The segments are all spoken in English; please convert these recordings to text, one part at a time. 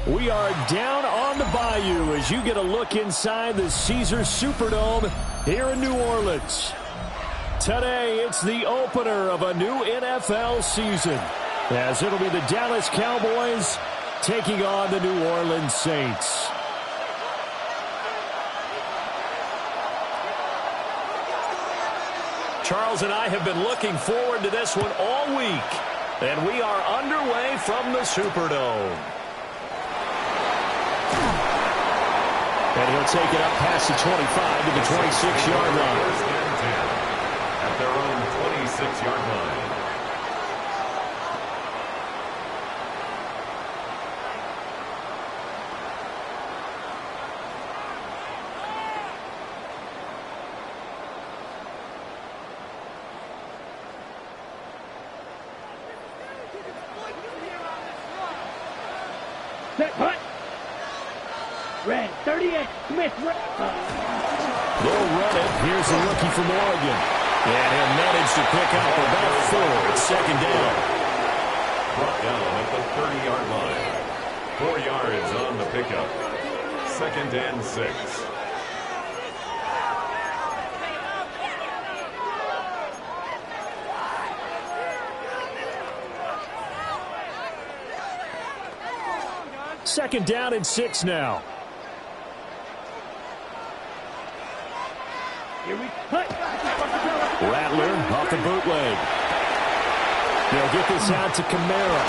We are down on the bayou as you get a look inside the Caesars Superdome here in New Orleans. Today, it's the opener of a new NFL season, as it'll be the Dallas Cowboys taking on the New Orleans Saints. Charles and I have been looking forward to this one all week, and we are underway from the Superdome. And he'll take it up past the 25 to the 26-yard line. First and 10 at their own 26-yard line. Set, punt. Red, 38, Smith. They'll run it. Here's the rookie from Oregon. And he'll manage to pick up about 4. It's second down. Brought down at the 30-yard line. 4 yards on the pickup. Second and 6. Second down and 6 now. Here we punt. Rattler off the bootleg. They'll get this out to Kamara.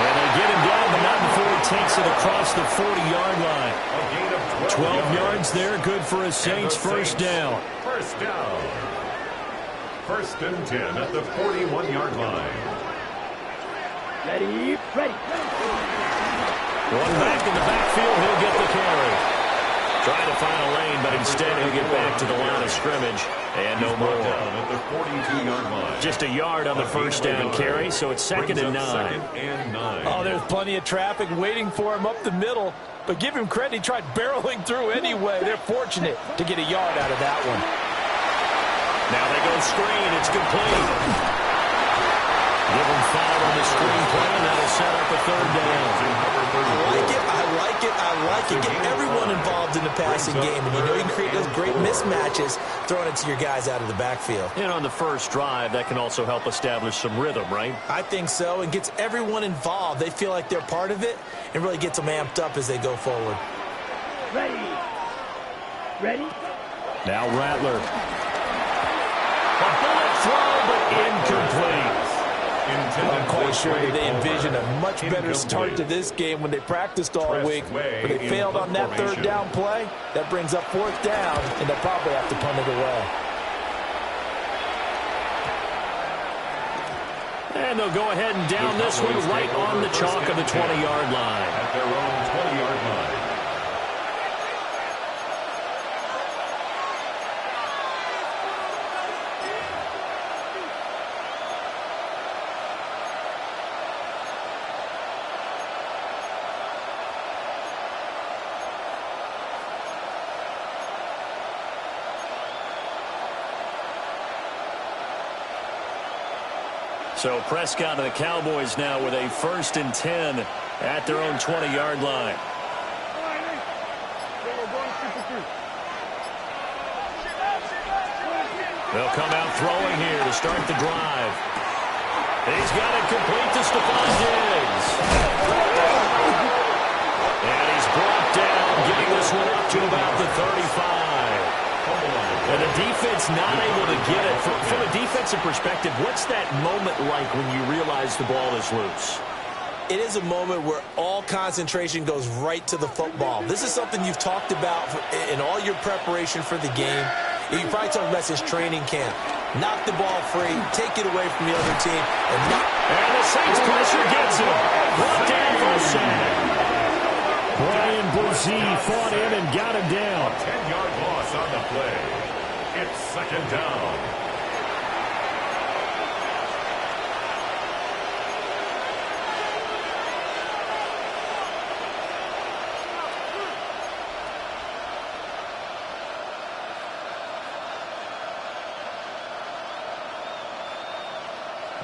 And they get him down, but not before he takes it across the 40-yard line. A gain of 12 yards there, good for a Saints first down. First down. First and 10 at the 41-yard line. Ready, ready. One back in the backfield, he'll get the carry. Trying to find a lane, but instead he'll get back to the line of scrimmage. And no more. Down at the 42-yard line. Just a yard on the first down carry, so it's second and 9. Second and 9. Oh, there's plenty of traffic waiting for him up the middle. But give him credit, he tried barreling through anyway. They're fortunate to get a yard out of that one. Now they go screen. It's complete. Give him 5 on the screen play, and that'll set up a third down. I like it, I like it, I like it. Get everyone involved in the passing game. And you know you can create those great mismatches throwing it to your guys out of the backfield. And on the first drive, that can also help establish some rhythm, right? I think so, and gets everyone involved. They feel like they're part of it and really gets them amped up as they go forward. Ready. Ready. Now Rattler. A bullet throw, but incomplete. I'm quite sure that they envisioned a much better start to this game when they practiced all week. But they failed on that third down play. That brings up fourth down, and they'll probably have to punt it away. And they'll go ahead and down this one right on the chalk of the 20-yard line. At their own 20-yard line. So Prescott and the Cowboys now with a 1st and 10 at their own 20-yard line. They'll come out throwing here to start the drive. He's got it complete to Stephon Diggs. And he's brought down, getting this one up to about the 35. And the defense not able to get it. From a defensive perspective, what's that moment like when you realize the ball is loose? It is a moment where all concentration goes right to the football. This is something you've talked about in all your preparation for the game. You probably talked about since training camp. Knock the ball free, take it away from the other team. And the Saints pressure gets him. Brought down for a sack. Brian Brzee fought in and got him down. 10-yard loss on the play. It's second down.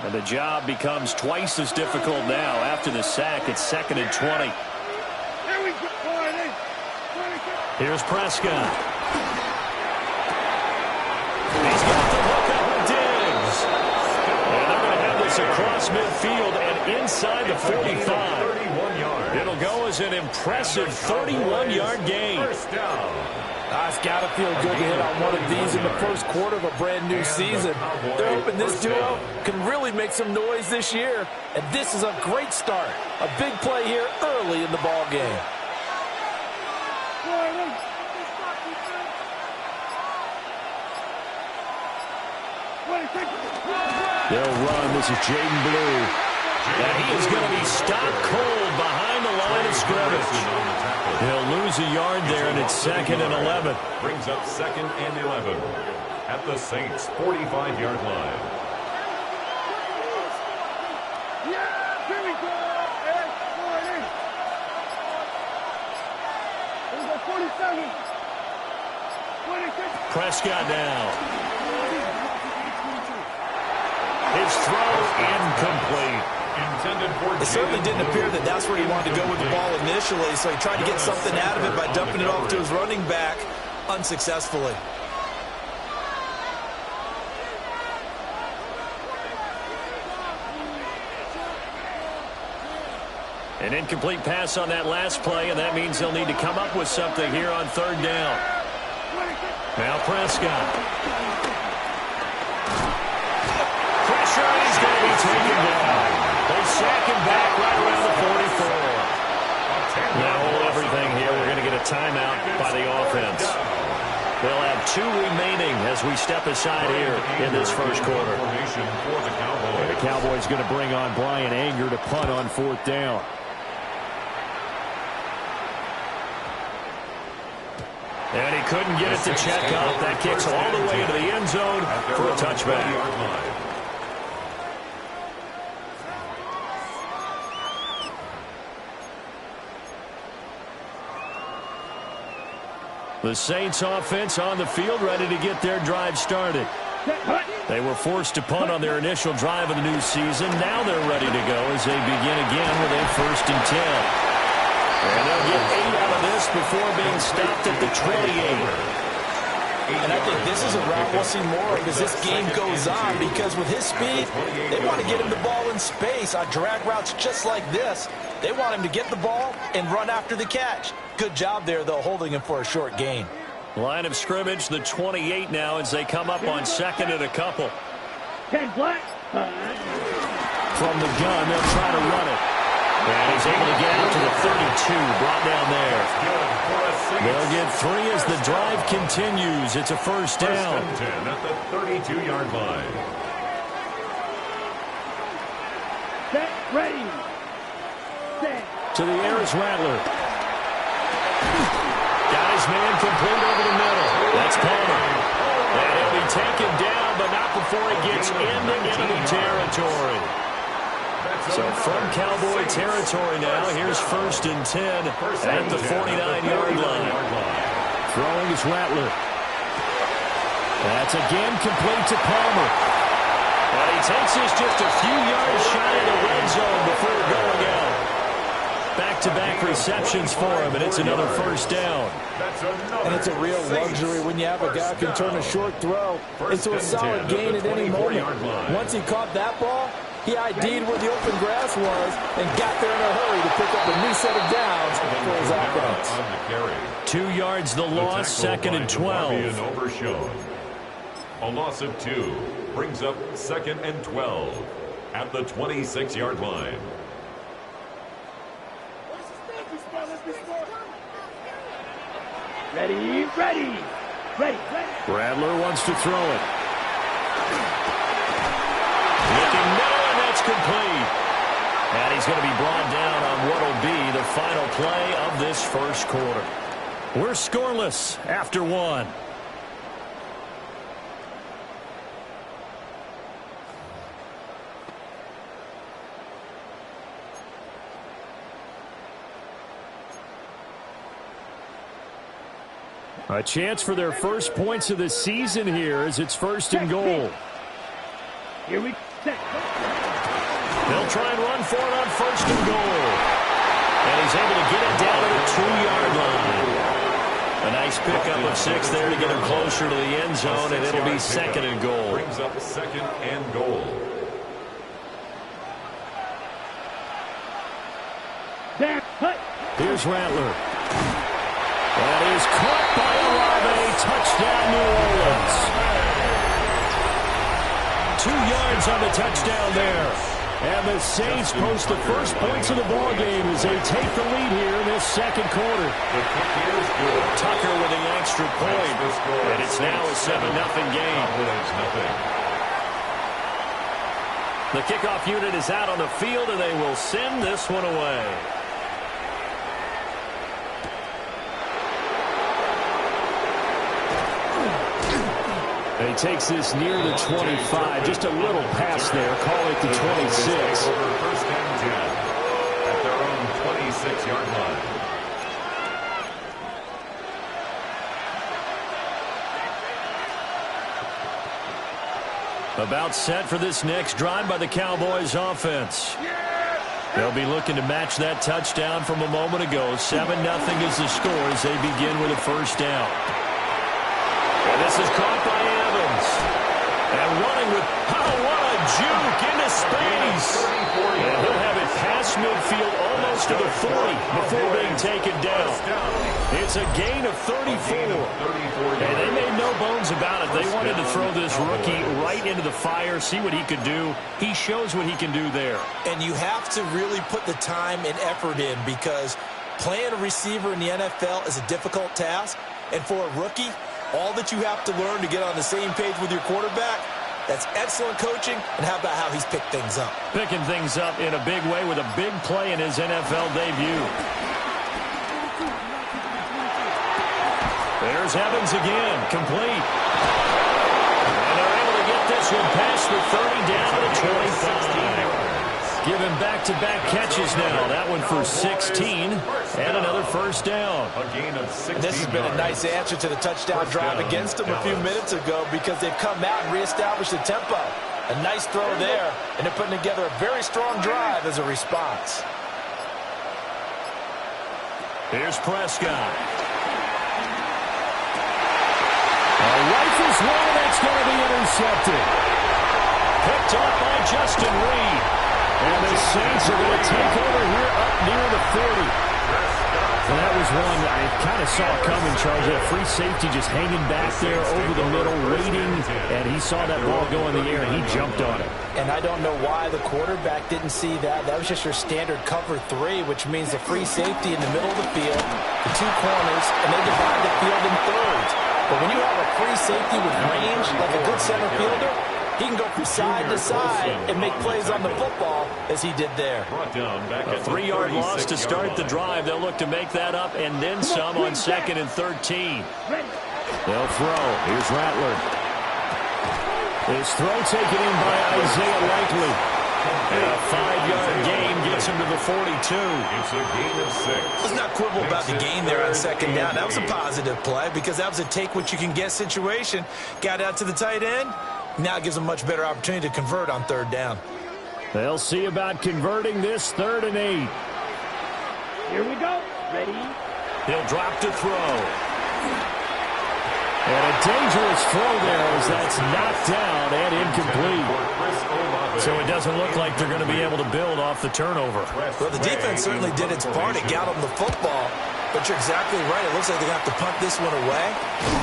And the job becomes twice as difficult now. After the sack, it's 2nd and 20. Here's Prescott. He's got the hook up with Diggs. And they're going to have this across midfield and inside the 45. It'll go as an impressive 31-yard gain. First down. It's got to feel good to hit on one of these in the first quarter of a brand-new season. They're hoping this duo can really make some noise this year. And this is a great start. A big play here early in the ball game. They'll run. This is Jaden Blue. And he is going to be stopped cold behind the line of scrimmage. He'll lose a yard there, and it's 2nd and 11. Brings up 2nd and 11 at the Saints' 45-yard line. Prescott now. His throw incomplete. It certainly didn't appear that that's where he wanted to go with the ball initially, so he tried to get something out of it by dumping it off to his running back unsuccessfully. An incomplete pass on that last play, and that means they'll need to come up with something here on 3rd down. Now Prescott. Pressure, he's going to be taken down. They sack him back right around the 44. Now hold everything here. We're going to get a timeout by the offense. They'll have 2 remaining as we step aside here in this first quarter. And the Cowboys going to bring on Brian Anger to punt on 4th down. And he couldn't get it to check up. That kicks all the way into the end zone for a touchback. The Saints offense on the field, ready to get their drive started. They were forced to punt on their initial drive of the new season. Now they're ready to go as they begin again with a 1st and 10. And they'll get 8 out of this before being stopped at the 28. And I think this is a route we'll see more of as this game goes on, because with his speed, they want to get him the ball in space on drag routes just like this. They want him to get the ball and run after the catch. Good job there, though, holding him for a short gain. Line of scrimmage, the 28 now as they come up on 2nd and a couple. 10 black. From the gun, they'll try to run it. And he's able to get out to the 32, brought down there. They'll get 3 as the drive continues. It's a 1st down. 1st and 10 at the 32-yard line. Set, ready. Set. To the air is Rattler. Got his man complete over the middle. That's Palmer. And he'll be taken down, but not before he gets into enemy territory. So from Cowboy territory now, here's 1st and 10 at the 49-yard line. Throwing is Rattler. That's again complete to Palmer. And he takes this just a few yards shy of the red zone before going out. Back-to-back receptions for him, and it's another 1st down. And it's a real luxury when you have a guy who can turn a short throw into a solid gain at any moment. Once he caught that ball, he ID'd where the open grass was and got there in a hurry to pick up a new set of downs for his offense. 2 yards the loss, 2nd and 12. Overshown. A loss of 2 brings up 2nd and 12 at the 26-yard line. Ready, ready. Ready, ready. Rattler wants to throw it. Looking middle, and that's complete. And he's going to be brought down on what will be the final play of this first quarter. We're scoreless after 1. A chance for their first points of the season here as it's 1st and goal. Here we set. They'll try and run for it on 1st and goal. And he's able to get it down to the 2-yard line. A nice pickup of 6 there to get him closer to the end zone, and it'll be 2nd and goal. Brings up 2nd and goal. There, hut. Here's Rattler. That is caught by Olave. Touchdown, New Orleans. 2 yards on the touchdown there. And the Saints post the first points of the ballgame as they take the lead here in this 2nd quarter. The kick here is good. Tucker with an extra point. And it's now a 7-0 game. Cowboys nothing. The kickoff unit is out on the field, and they will send this one away. And he takes this near the 25. Just a little pass there. Call it the 26. Over 1st and 10 at their own 26-yard line. About set for this next drive by the Cowboys offense. They'll be looking to match that touchdown from a moment ago. 7-0 is the score as they begin with a first down. And this is caught by Evans. And running with, what a juke into space. And he'll have it past midfield almost to the 40 before being taken down. It's a gain of 34. And they made no bones about it. They wanted to throw this rookie right into the fire, see what he could do. He shows what he can do there. And you have to really put the time and effort in because playing a receiver in the NFL is a difficult task. And for a rookie, all that you have to learn to get on the same page with your quarterback, that's excellent coaching. And how about how he's picked things up? Picking things up in a big way with a big play in his NFL debut. There's Evans again, complete. And they're able to get this one past the 30 down to the 25. Give him back-to-back catches now. That one for 16 and another first down. A gain of 16 This has been a nice answer to the touchdown drive against them a few minutes ago because they've come out and reestablished the tempo. A nice throw there, and they're putting together a very strong drive as a response. Here's Prescott. Rifles one, that's going to be intercepted. Picked off by Justin Reed. And the Saints are going to take over here up near the 40. And that was one I kind of saw coming, Charles. That free safety just hanging back there over the middle, waiting. And he saw that ball go in the air, and he jumped on it. And I don't know why the quarterback didn't see that. That was just your standard cover 3, which means the free safety in the middle of the field, the 2 corners, and they divide the field in thirds. But when you have a free safety with range, like a good center fielder, he can go from side to side and make plays on the football as he did there. A 3-yard loss to start the drive. They'll look to make that up and then some on 2nd and 13. They'll throw. Here's Rattler. His throw taken in by Isaiah Likely. And a 5-yard gain gets him to the 42. It's a gain of 6. Let's not quibble about the gain there on 2nd down. That was a positive play because that was a take-what-you-can-get situation. Got out to the tight end. Now it gives them a much better opportunity to convert on 3rd down. They'll see about converting this 3rd and 8. Here we go. Ready? He'll drop to throw. And a dangerous throw there as that's knocked down and incomplete. So it doesn't look like they're going to be able to build off the turnover. Well, the defense certainly did its part. It got them the football. But you're exactly right. It looks like they're going to have to punt this one away.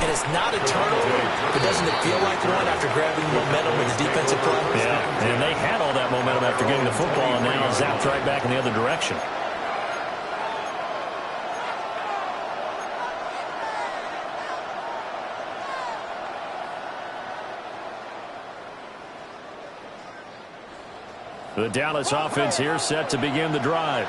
And it's not a turnover, but doesn't it feel like one after grabbing momentum with the defensive play? Yeah, and they had all that momentum after getting the football and now zapped right back in the other direction. The Dallas offense here set to begin the drive.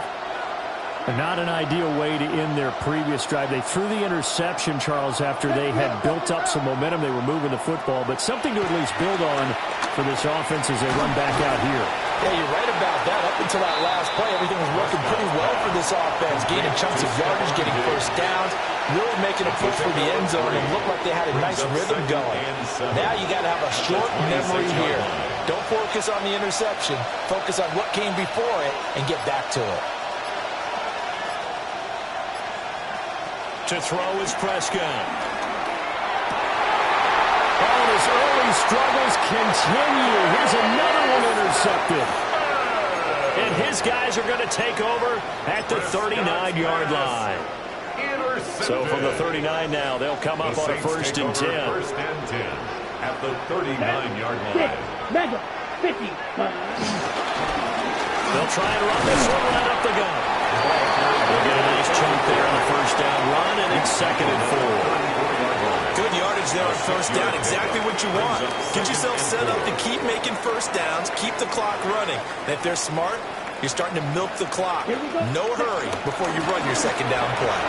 Not an ideal way to end their previous drive. They threw the interception, Charles, after they had built up some momentum. They were moving the football, but something to at least build on for this offense as they run back out here. Yeah, you're right about that. Up until that last play, everything was working pretty well for this offense. Gaining chunks of yardage, getting first downs, really making a push for the end zone, and looked like they had a nice rhythm going. Now you got to have a short memory here. Don't focus on the interception. Focus on what came before it and get back to it. To throw is Prescott. Oh, his early struggles continue. Here's another one intercepted. And his guys are going to take over at the 39-yard line. So from the 39 now, they'll come up on a 1st and 10. First and 10 at the 39-yard line. Mega 50. They'll try and run this one right up the gut. They'll get a nice chunk there on the 1st down run, and it's 2nd and 4. Good yardage there on 1st down. Exactly what you want. Get yourself set up to keep making 1st downs, keep the clock running. And if they're smart, you're starting to milk the clock. No hurry before you run your 2nd down play.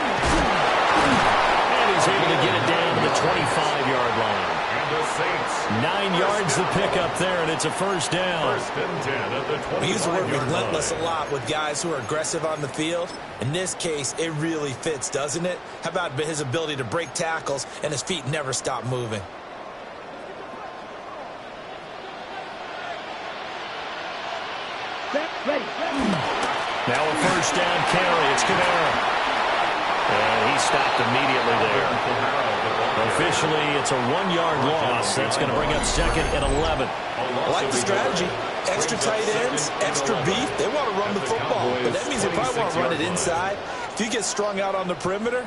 And he's able to get it down to the 25-yard line. And the Saints. 9 yards to pick up there, and it's a 1st down. 1st and 10 at the 25-yard line. We use the word relentless a lot with guys who are aggressive on the field. In this case, it really fits, doesn't it? How about his ability to break tackles and his feet never stop moving? Ready. Now a 1st down carry. It's Kamara. And he stopped immediately there. Officially, it's a 1-yard loss. That's going to bring up 2nd and 11. I like the strategy. Extra tight ends, extra beef. They want to run the football, but that means they probably want to run it inside. If you get strung out on the perimeter,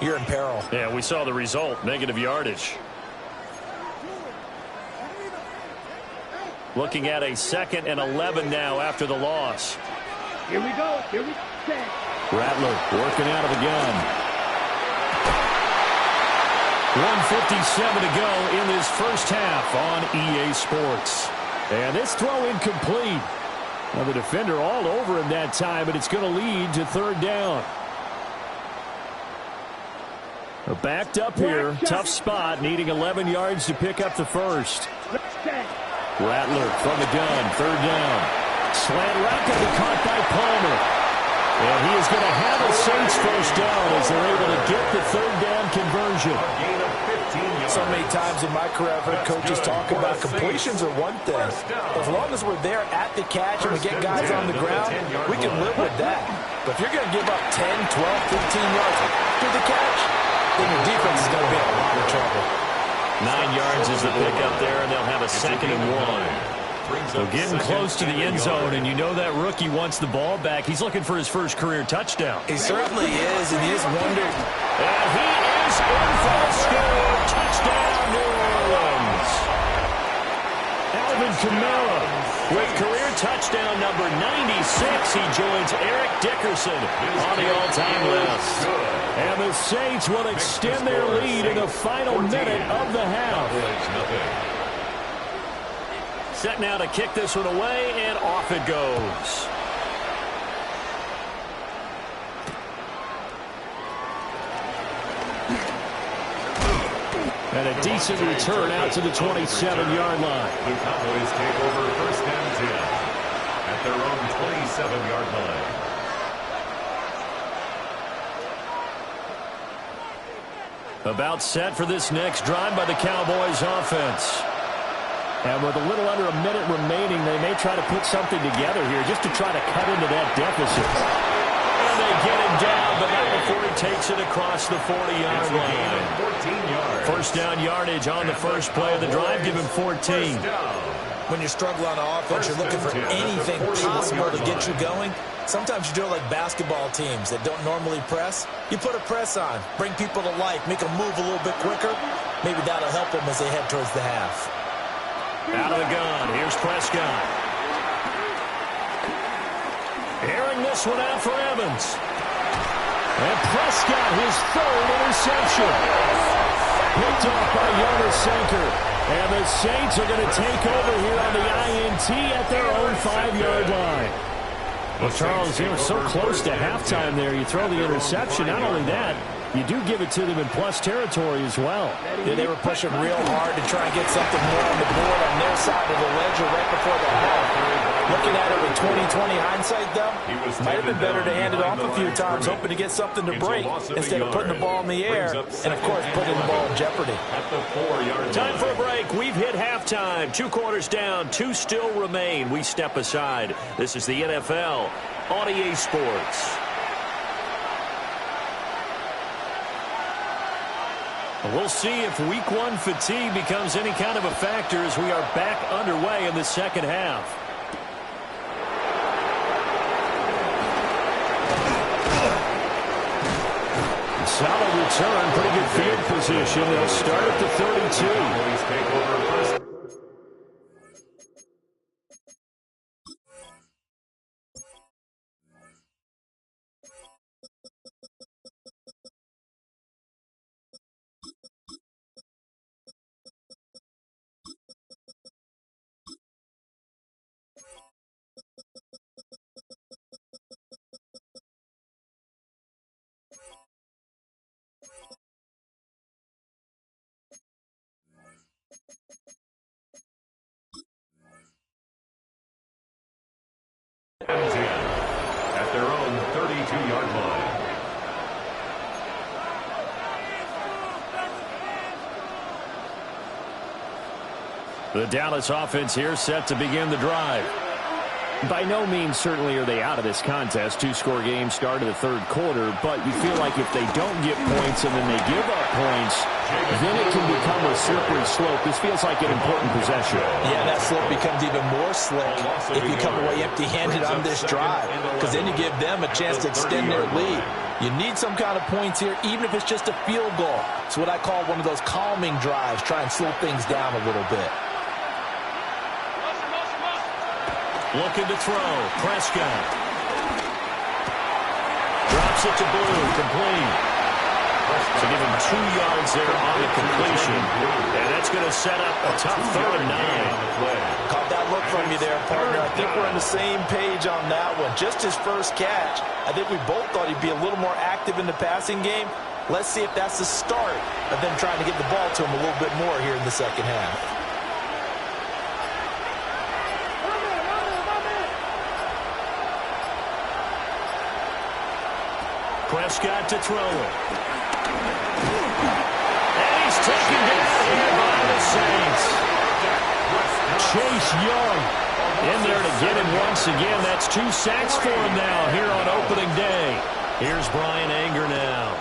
you're in peril. Yeah, we saw the result, negative yardage. Looking at a 2nd and 11 now after the loss. Here we go. Rattler working out of the gun. 1:57 to go in this 1st half on EA Sports. And this throw incomplete. Now the defender all over him that time, but it's going to lead to 3rd down. They're backed up here. Tough spot, needing 11 yards to pick up the 1st. Rattler from the gun, 3rd down. Slant route going to be caught by Palmer. And he is going to have a Saints 1st down as they're able to get the 3rd down conversion. So many times in my career, I've heard coaches talk about completions are one thing. As long as we're there at the catch and we get guys on the ground, we can live with that. But if you're going to give up 10, 12, 15 yards after the catch, then your defense is going to be in a lot of trouble. 9 yards is the pickup there, and they'll have a 2nd and 1. So getting close to the end zone, and you know that rookie wants the ball back. He's looking for his 1st career touchdown. He certainly is, and he is wondering. And he is in for the score. Touchdown, New Orleans. Alvin Kamara with career touchdown number 96. He joins Eric Dickerson on the all-time list. And the Saints will extend their lead in the final minute of the half. Set now to kick this one away, and off it goes. And a decent return out to the 27-yard line. The Cowboys take over 1st and 10 at their own 27-yard line. About set for this next drive by the Cowboys offense. And with a little under a minute remaining, they may try to put something together here just to try to cut into that deficit. And they get him down, but not before he takes it across the 40-yard line. 14 yards. 1st down yardage on the 1st play of the drive. Give him 14. When you struggle on offense, you're looking for anything possible to get you going. Sometimes you do it like basketball teams that don't normally press. You put a press on, bring people to life, make them move a little bit quicker. Maybe that'll help them as they head towards the half. Out of the gun. Here's Prescott. Airing this one out for Evans. And Prescott, his 3rd interception. Picked off by Jonas Sanker. And the Saints are going to take over here on the INT at their own 5-yard line. Well, Charles, you know, so close to halftime there. You throw the interception. Not only that, you do give it to them in plus territory as well. Yeah, they were pushing real hard to try and get something more on the board on their side of the ledger right before the half. Looking at it with 20/20 hindsight, though, might have been better to hand it off a few times, hoping to get something to break instead of putting the ball in the air and, of course, putting the ball in jeopardy. Time for a break. We've hit halftime. 2 quarters down. 2 still remain. We step aside. This is the NFL on EA Sports. We'll see if week one fatigue becomes any kind of a factor as we are back underway in the second half. Solid return, pretty good field position. They'll start at the 32. Cowboys take over first. And 10 at their own 32-yard line. The Dallas offense here set to begin the drive. By no means certainly are they out of this contest. Two-score game start of the third quarter, but you feel like if they don't get points and then they give up points, then it can become a slippery slope. This feels like an important possession. Yeah, that slope becomes even more slick if you come away empty-handed on this drive, because then you give them a chance to extend their lead. You need some kind of points here, even if it's just a field goal. It's what I call one of those calming drives. Try and slow things down a little bit. Looking to throw. Prescott. Drops it to Blue. Complete. So give him 2 yards there on the completion. And that's going to set up a tough 3rd and 9. Caught that look from you there, partner. I think we're on the same page on that one. Just his first catch. I think we both thought he'd be a little more active in the passing game. Let's see if that's the start of them trying to get the ball to him a little bit more here in the second half. Prescott to throw it. And he's taken down here by the Saints. Chase Young in there to get him once again. That's 2 sacks for him now here on opening day. Here's Brian Anger now.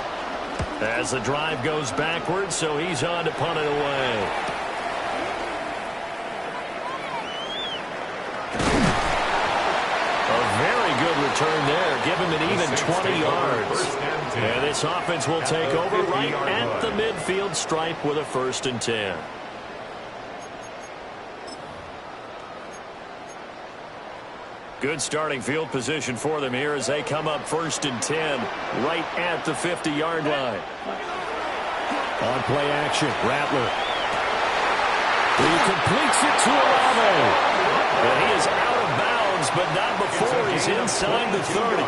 As the drive goes backwards, so he's on to punt it away. Good return there. Give him an even 20 yards. And this offense will take over right at the midfield stripe with a 1st and 10. Good starting field position for them here as they come up 1st and 10 right at the 50-yard line. On play action, Rattler. He completes it to Olave. And he is out of bounds, but not before he's inside the 30.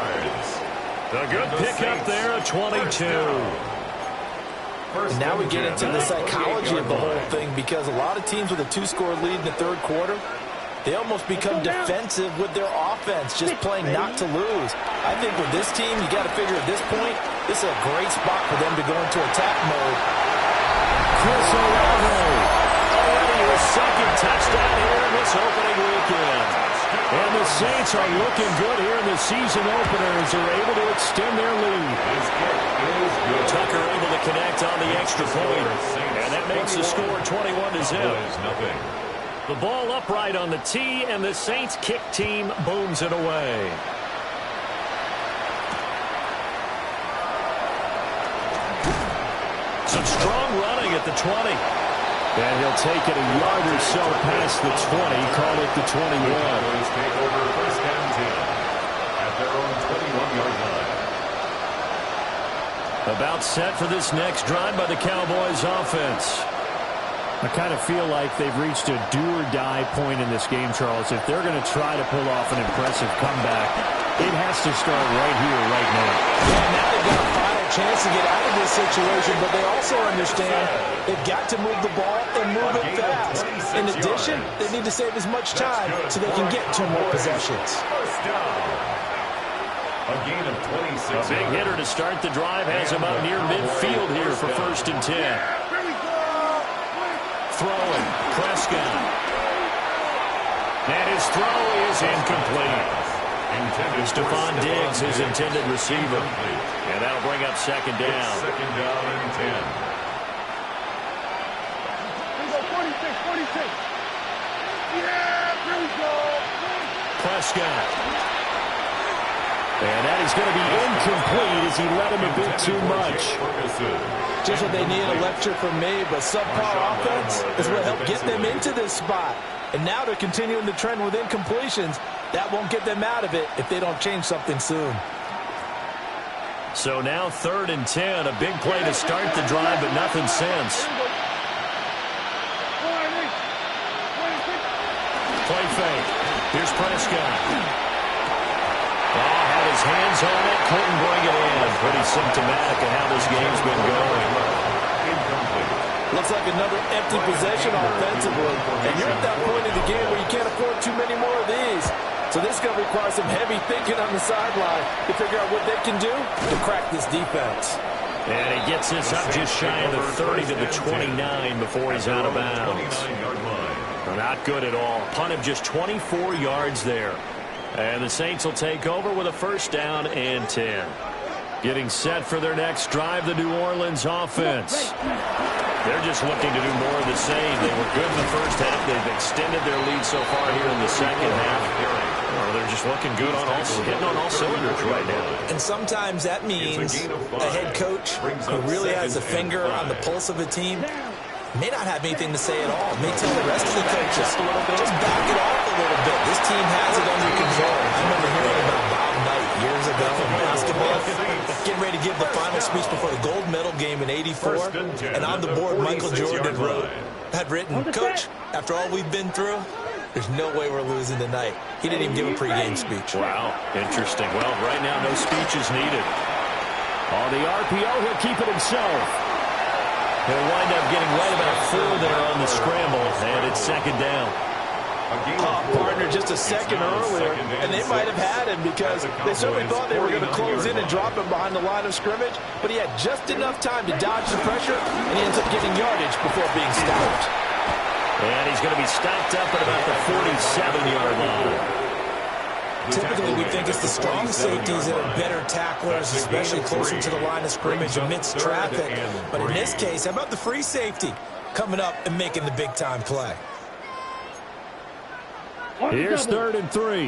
A good pickup there at 22. And now we get into the psychology of the whole thing, because a lot of teams with a 2-score lead in the third quarter, they almost become defensive with their offense, just playing not to lose. I think with this team, you got to figure at this point, this is a great spot for them to go into attack mode. Chris Olave. His 2nd touchdown here in this opening weekend. And the Saints are looking good here in the season opener as they're able to extend their lead. Tucker able to connect on the extra point. And that makes the score 21-0. The ball upright on the tee, and the Saints kick team booms it away. Some strong running at the 20. And he'll take it a yard or so past the 20, call it the 21. Cowboys take over 1st and 10 at their own 21-yard line. About set for this next drive by the Cowboys offense. I kind of feel like they've reached a do-or-die point in this game, Charles. If they're going to try to pull off an impressive comeback, it has to start right here, right now. Yeah, now they've got a final chance to get out of this situation, but they also understand they've got to move the ball and move it fast. In addition, they need to save as much time so they can get 2 more possessions. First down. A gain of 26. A big hitter to start the drive has him up near midfield here for 1st and 10. Throwing, Prescott. And his throw is incomplete. Stephon Diggs, his intended receiver. And that'll bring up 2nd down. 2nd down and 10. 46. Yeah, here we go. Prescott. And that is going to be incomplete as he let him a bit too much. Just what they need, a lecture from me, but subpar offense is what helped get them into this spot. And now they're continuing the trend with incompletions. That won't get them out of it if they don't change something soon. So now 3rd and 10, a big play to start the drive, but nothing since. Play fake. Here's Prescott. Had his hands on it, couldn't bring it in. Pretty symptomatic of how this game's been going. Looks like another empty possession offensively. And you're at that point in the game where you can't afford too many more of these. So this is going to require some heavy thinking on the sideline to figure out what they can do to crack this defense. And he gets this up just shy of the 30 to the 29 before he's out of bounds. Not good at all. Punt of just 24 yards there. And the Saints will take over with a 1st down and 10. Getting set for their next drive, the New Orleans offense. They're just looking to do more of the same. They were good in the first half. They've extended their lead so far here in the second half. They're just looking good on hitting on all cylinders right now. And sometimes that means a head coach who really has a finger on the pulse of a team may not have anything to say at all. May tell the rest of the coaches, just back it off a little bit. This team has it under control. I remember hearing about Bob Knight years ago in basketball, getting ready to give the final speech before the gold medal game in '84. And on the board, Michael Jordan had written, "Coach, after all we've been through, there's no way we're losing tonight." He didn't even give a pregame speech. Wow, interesting. Well, right now, no speech is needed. On the RPO, he'll keep it himself. He'll wind up getting right about 4 there on the scramble, and it's 2nd down. Partner just a second earlier, and they might have had him because they certainly thought they were going to close in and drop him behind the line of scrimmage, but he had just enough time to dodge the pressure, and he ends up getting yardage before being stopped. And he's going to be stopped up at about the 47-yard line. Typically, we think it's the strong safeties that are better tacklers, especially closer to the line of scrimmage amidst traffic. But in this case, how about the free safety coming up and making the big-time play? Here's 3rd and 3.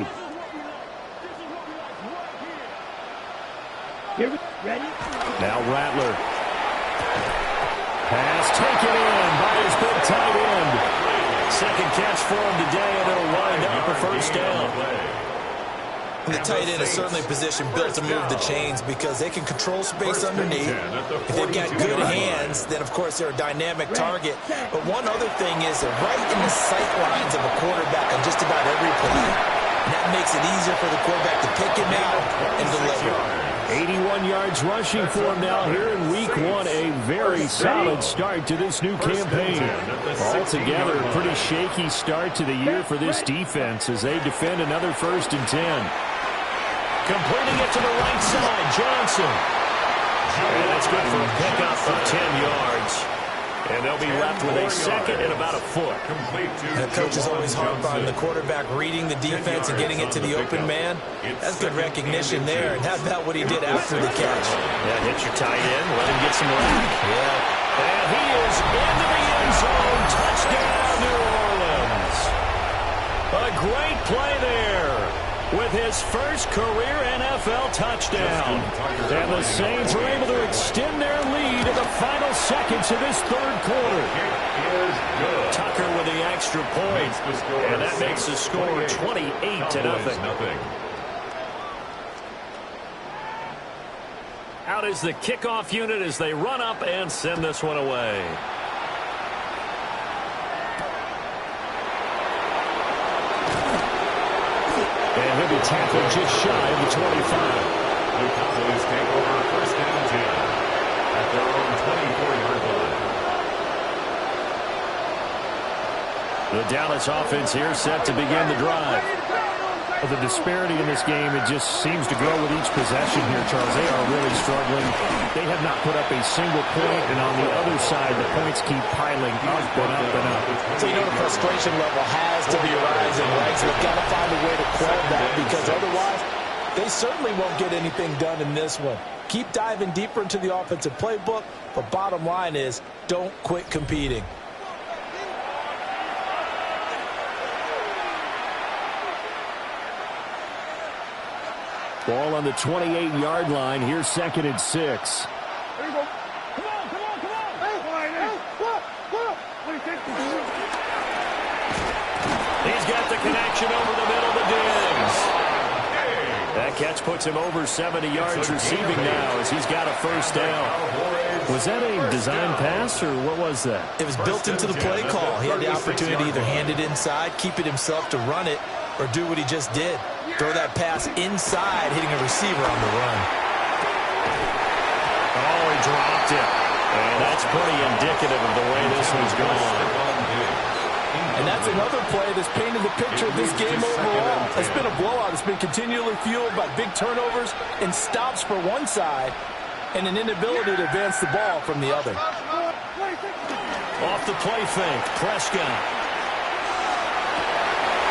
Now Rattler. Pass taken in by his big tight end. 2nd catch for him today, and it'll wind up a 1st down. The tight end is certainly a position built to move the chains because they can control space underneath. If they've got good hands, then, of course, they're a dynamic target. But one other thing is they're right in the sight lines of a quarterback on just about every play. And that makes it easier for the quarterback to pick him out and deliver. 81 yards rushing for him now here in Week 1. A very solid start to this new campaign. Altogether, a pretty shaky start to the year for this defense as they defend another 1st and 10. Completing it to the right side, Johnson. And that's good for a pickup of 10 yards. And they'll be left with a 2nd and about a foot. The coach is always harp on the quarterback reading the defense and getting it to the open man. That's good recognition there. And how about what he did after the catch? Yeah, hit your tight end, let him get some rack. Yeah. And he is into the end zone. Touchdown, New Orleans. A great play there with his first career NFL touchdown. And the Saints are able to extend their lead in the final seconds of this 3rd quarter. Tucker with the extra point, and that makes the score 28-0. Out is the kickoff unit as they run up and send this one away. And he'll be tackled just shy of the 25. The Cowboys take over 1st and 10 at their own 24-yard line. The Dallas offense here set to begin the drive. The disparity in this game, it just seems to grow with each possession here, Charles. They are really struggling. They have not put up a single point, and on the other side, the points keep piling up and up and up. So you know the frustration level has to be rising, right? So we've got to find a way to quell that because otherwise, they certainly won't get anything done in this one. Keep diving deeper into the offensive playbook, but bottom line is don't quit competing. Ball on the 28-yard line. Here's 2nd and 6. There you go. Come on, come on, come on. Hey, what do you think? He's got the connection over the middle to Diggs. That catch puts him over 70 yards receiving now as he's got a first down. Was that a design pass, or what was that? It was built into the play call. He had the opportunity to either hand it inside, keep it himself to run it, or do what he just did. Throw that pass inside, hitting a receiver on the run. Oh, he dropped it. And that's pretty indicative of the way this one's gone. And that's another play that's painted the picture of this game overall. It's been a blowout. It's been continually fueled by big turnovers and stops for one side and an inability to advance the ball from the other. Off the play fake, Prescott.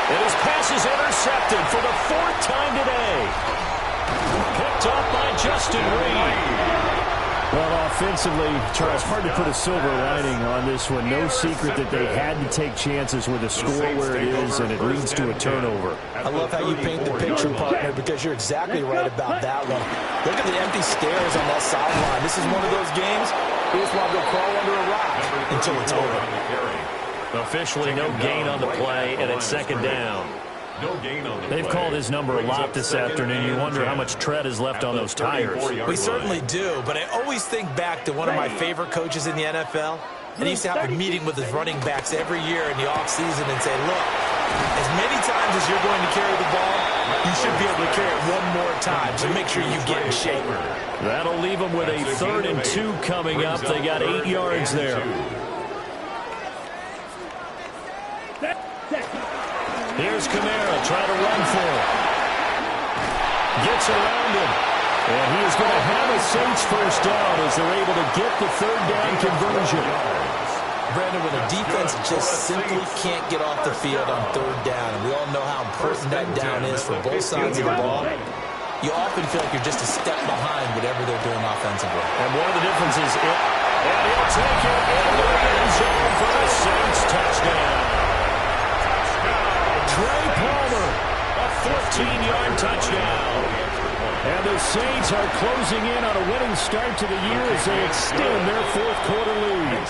And his pass is intercepted for the 4th time today. Picked up by Justin Reed. Well, offensively, Charles, hard to put a silver lining on this one. No secret that they had to take chances with a score where it is, and it leads to a turnover. I love how you paint the picture, partner, because you're exactly right about that one. Look at the empty stairs on that sideline. This is one of those games you just want to go crawl under a rock until it's over. Officially no gain on the play, and it's 2nd down. They've called his number a lot this afternoon. You wonder how much tread is left on those tires. We certainly do, but I always think back to one of my favorite coaches in the NFL. And he used to have a meeting with his running backs every year in the offseason and say, look, as many times as you're going to carry the ball, you should be able to carry it one more time, so make sure you get in shape. That'll leave them with a 3rd and 2 coming up. They got 8 yards there. Here's Kamara trying to run for it. Gets around him. And he is going to have a Saints first down as they're able to get the 3rd down conversion. Brandon, when a defense just simply can't get off the field on 3rd down, and we all know how important that down is for both sides of the ball, you often feel like you're just a step behind whatever they're doing offensively. And one of the differences, and he'll take it into the end zone for the Saints touchdown. Trey Palmer, a 14-yard touchdown. And the Saints are closing in on a winning start to the year as they extend their 4th quarter lead.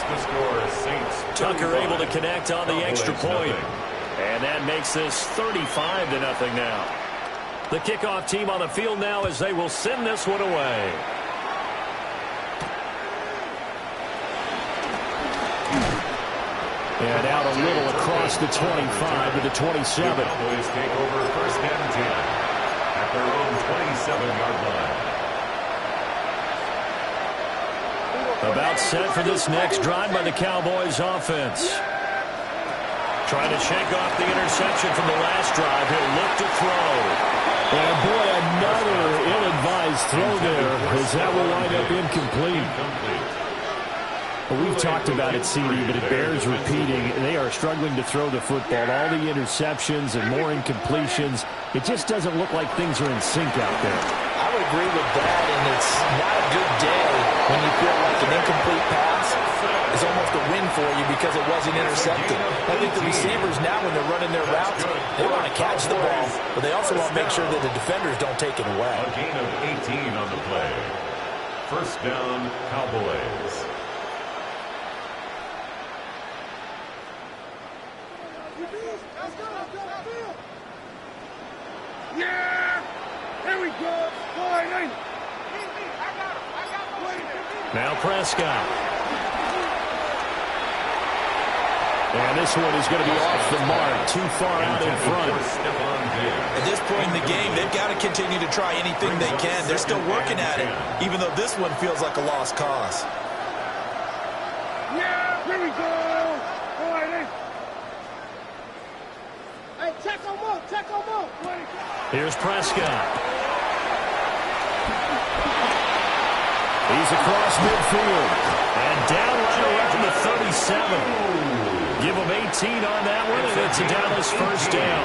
Tucker able to connect on the extra point. And that makes this 35-0 now. The kickoff team on the field now as they will send this one away. And out a little across the 25 to the 27. The Cowboys take over 1st and 10 at their own 27-yard line. About set for this next drive by the Cowboys offense. Trying to shake off the interception from the last drive. He'll look to throw. And boy, another ill-advised throw there as that will wind up incomplete. Well, we've talked about it, CD, but it bears repeating. They are struggling to throw the football. All the interceptions and more incompletions. It just doesn't look like things are in sync out there. I would agree with that, and it's not a good day when you feel like an incomplete pass is almost a win for you because it wasn't intercepted. I think the receivers now, when they're running their routes, they want to catch the ball, but they also want to make sure that the defenders don't take it away. A gain of 18 on the play. 1st down, Cowboys. Yeah! There we go! Now Prescott. And this one is going to be off the mark, too far out in front. At this point in the game, they've got to continue to try anything they can. They're still working at it, even though this one feels like a lost cause. Yeah! Here we go! Hey, check them up! Check them up! Here's Prescott. He's across midfield. And down right around the 37. Give him 18 on that one, and it's a Dallas first down.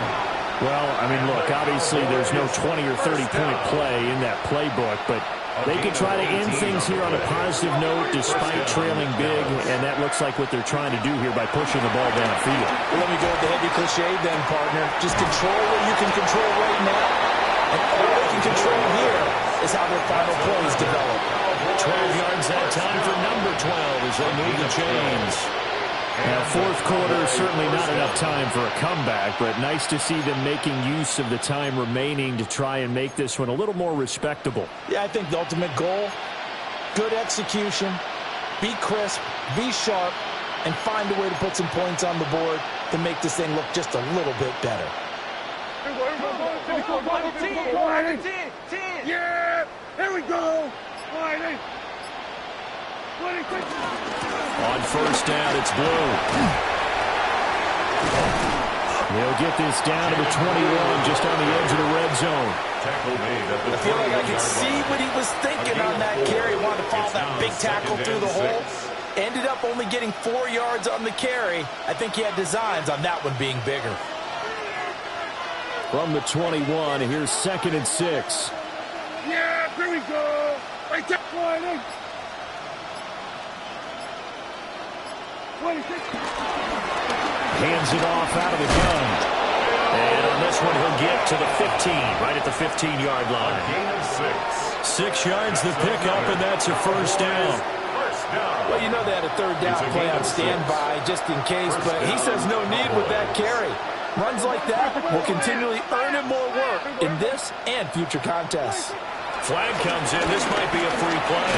Well, I mean, look, obviously there's no 20 or 30-point play in that playbook, but they could try to end things here on a positive note despite trailing big, and that looks like what they're trying to do here by pushing the ball downfield. Well, let me go with the heavy cliche then, partner. Just control what you can control right now And all they can control here is how their final plays develop. 12 yards that time for number 12 as they move the chains. Now, fourth quarter, certainly not enough time for a comeback, but nice to see them making use of the time remaining to try and make this one a little more respectable. Yeah, I think the ultimate goal, good execution, be crisp, be sharp, and find a way to put some points on the board to make this thing look just a little bit better. Yeah, there we go. On first down, it's Blue. They'll get this down to the 21, just on the edge of the red zone. I feel like I could see what he was thinking on that carry. Wanted to follow that big tackle through the hole. Ended up only getting 4 yards on the carry. I think he had designs on that one being bigger. From the 21, here's 2nd and 6. Yeah, here we go. Right there. Hands it off out of the gun. And on this one, he'll get to the 15, right at the 15-yard line. Gain of 6. 6 yards the pickup, and that's a first down. Well, you know they had a third down play on standby just in case, but he says no need with that carry. Runs like that will continually earn him more work in this and future contests. Flag comes in. This might be a free play.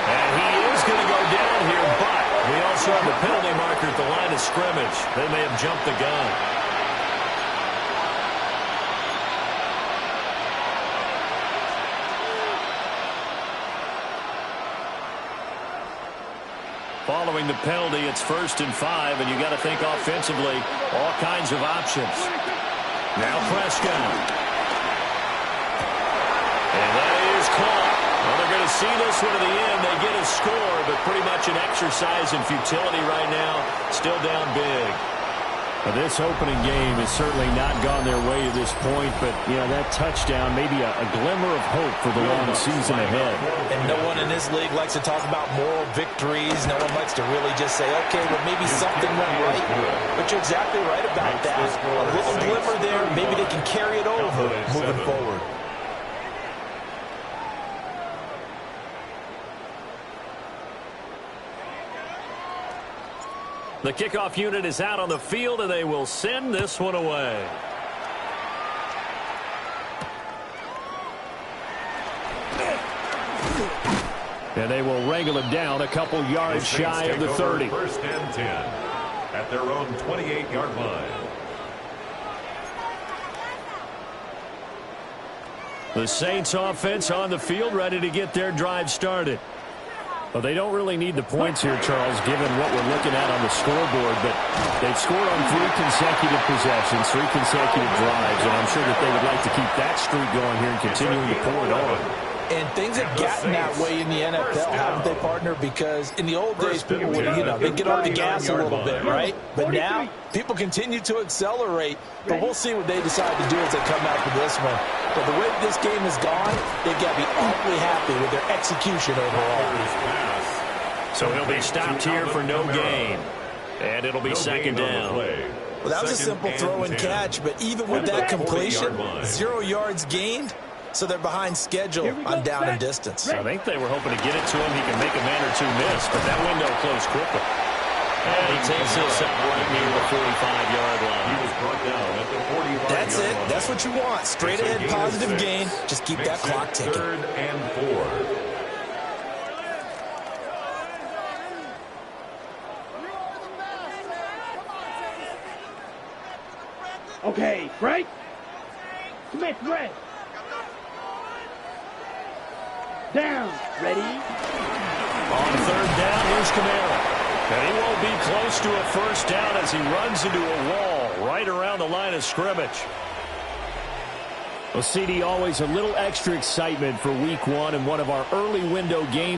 And he is going to go down here, but we also have the penalty marker at the line of scrimmage. They may have jumped the gun. Following the penalty, it's 1st and 5, and you got to think offensively, all kinds of options. Now Prescott. And that is caught. Well, they're going to see this one to the end. They get a score, but pretty much an exercise in futility right now. Still down big. Well, this opening game has certainly not gone their way to this point, but, you know, that touchdown may be a glimmer of hope for the long season ahead. And no one in this league likes to talk about moral victories. No one likes to really just say, okay, well, maybe something went right. But you're exactly right about that. A little glimmer there. Maybe they can carry it over moving forward. The kickoff unit is out on the field, and they will send this one away. And they will wrangle it down a couple yards shy of the 30. 1st and 10 at their own 28-yard line. The Saints offense on the field, ready to get their drive started. Well, they don't really need the points here, Charles, given what we're looking at on the scoreboard, but they've scored on 3 consecutive possessions, 3 consecutive drives, and I'm sure that they would like to keep that streak going here and continuing to pour it on. And things have gotten that way in the NFL, haven't they, partner? Because in the old days, people would, they'd get off the gas a little bit, right? But now, people continue to accelerate, but we'll see what they decide to do as they come out for this one. But the way this game has gone, they've got to be awfully happy with their execution overall. So he'll be stopped here for no gain. And it'll be 2nd down. Well, that was a simple throw and catch, but even with that completion, 0 yards gained. So they're behind schedule on down and distance. I think they were hoping to get it to him. He can make a man or two miss, but that window closed quickly. And he takes this up right near the 45-yard line. He was brought down at the 45-yard line. That's it. That's what you want. Straight ahead positive gain. Just keep that clock ticking. 3rd and 4. Okay, Frank. Smith, red. Down. Ready? On 3rd down, here's Kamara. And he won't be close to a 1st down as he runs into a wall right around the line of scrimmage. Well, CD, always a little extra excitement for week 1 and one of our early window games.